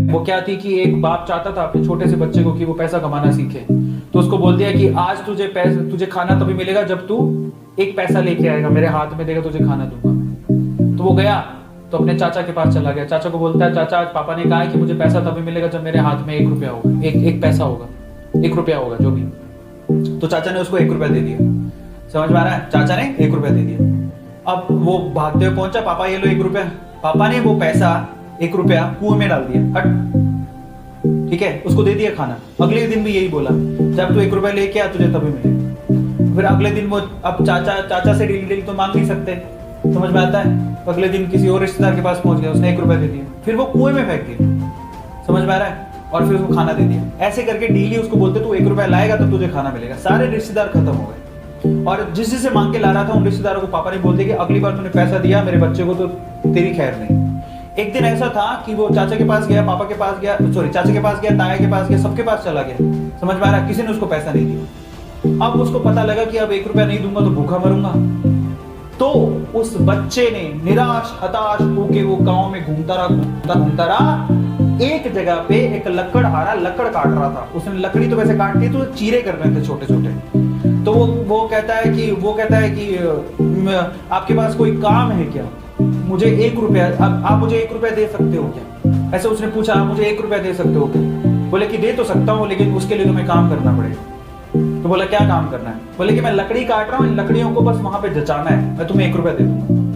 वो क्या थी कि एक बाप चाहता था अपने छोटे से बच्चे को कि वो पैसा कमाना सीखे, तो उसको बोल दिया कि आज तुझे खाना तभी मिलेगा जब तू एक पैसा लेके आएगा, मेरे हाथ में देगा, तुझे खाना दूंगा मैं। तो वो गया तो अपने चाचा के पास चला गया। चाचा को बोलता है, चाचा आज पापा ने कहा है कि मुझे पैसा तभी मिलेगा जब मेरे हाथ में 1 रुपया होगा, एक पैसा होगा, 1 रुपया होगा जो भी। तो चाचा ने उसको 1 रुपया दे दिया। समझ में आ रहा है? चाचा ने 1 रुपया दे दिया। अब वो भागते हुए पहुंचा, पापा ये लो 1 रुपया। पापा ने वो पैसा 1 रुपया कुएं में डाल दिया। हट, ठीक है, उसको दे दिया खाना। अगले दिन भी यही बोला, जब तू 1 रुपया लेके आ तुझे तभी मिलेगा। फिर अगले दिन वो अब चाचा से डेली तो मांग नहीं सकते, समझ में आता है? अगले दिन किसी और रिश्तेदार के पास पहुंच गया, उसने 1 रुपया दे दिया, फिर वो कुएं में फेंक दिया। समझ में आ रहा है? और फिर उसको खाना दे दिया। ऐसे करके डेली उसको बोलते तू 1 रुपया लाएगा तो तुझे खाना मिलेगा। सारे रिश्तेदार खत्म हो गए और जिससे मांग के ला रहा था उन रिश्तेदारों को पापा ने बोल दिया कि अगली बार तूने पैसा दिया मेरे बच्चे को तो तेरी खैर नहीं। एक दिन ऐसा था कि वो चाचा के पास गया, पापा के पास गया, सॉरी चाचा के पास गया, ताया के पास गया, सबके पास चला गया। समझ में आ रहा है? किसी ने उसको पैसा नहीं दिया। अब उसको पता लगा कि अब 1 रुपया नहीं दूंगा तो भूखा मरूंगा। तो उस बच्चे ने निराश हताश होके वो गांव में घूमता रहा। एक जगह पे एक लकड़हारा लकड़ काट रहा था। उसने लकड़ी तो वैसे काटती तो चीरे कर रहे थे छोटे छोटे। तो वो कहता है कि आपके पास कोई काम है क्या? मुझे 1 रुपया, आप मुझे 1 रुपया दे सकते हो क्या? ऐसे उसने पूछा, आप मुझे 1 रुपया दे सकते हो क्या? बोले कि दे तो सकता हूँ लेकिन उसके लिए तुम्हें काम करना पड़ेगा। तो बोला क्या काम करना है? बोले कि मैं लकड़ी काट रहा हूँ, इन लकड़ियों को बस वहां पे जचाना है, मैं तुम्हें 1 रुपया दे दूंगा।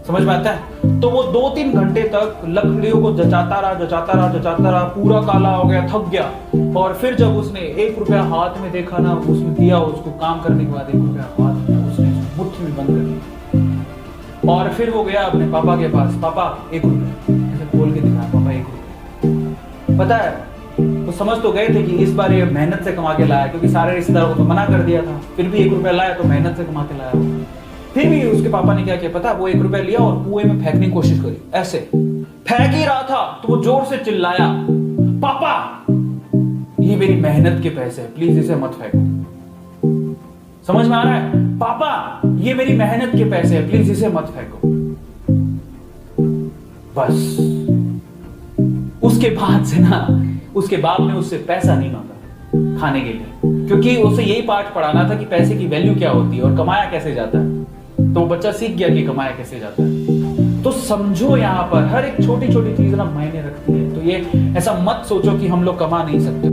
समझ में आता है? तो वो 2-3 घंटे तक लकड़ियों को जचाता रहा, पूरा काला हो गया, थक गया। और फिर जब उसने 1 रुपया हाथ में देखा ना, उसने दिया उसको काम करने के बाद 1 रुपया हाथ में उसने मुट्ठी में बंद कर दिया। और फिर वो गया अपने पापा के पास, पापा 1 रुपया, ऐसे बोल के दिखाया, पापा 1 रुपया। पता है वो समझ तो गए थे कि इस बार ये मेहनत से कमा के लाया, क्योंकि सारे रिश्तेदारों को तो मना कर दिया था। फिर भी 1 रुपया लाया तो मेहनत से कमा के लाया। फिर भी उसके पापा ने क्या किया पता? वो 1 रुपया लिया और कुएं में फेंकने की कोशिश करी। ऐसे फेंक ही रहा था तो वो जोर से चिल्लाया, पापा ये मेरी मेहनत के पैसे हैं, प्लीज इसे मत फेंको। समझ में आ रहा है? पापा ये मेरी मेहनत के पैसे हैं, प्लीज इसे मत फेंको। बस उसके बाद से ना उसके बाप ने उससे पैसा नहीं मांगा खाने के लिए, क्योंकि उसे यही पाठ पढ़ाना था कि पैसे की वैल्यू क्या होती है और कमाया कैसे जाता है। तो बच्चा सीख गया कि कमाया कैसे जाता है। तो समझो यहाँ पर हर एक छोटी छोटी चीज ना मायने रखती है। तो ये ऐसा मत सोचो कि हम लोग कमा नहीं सकते।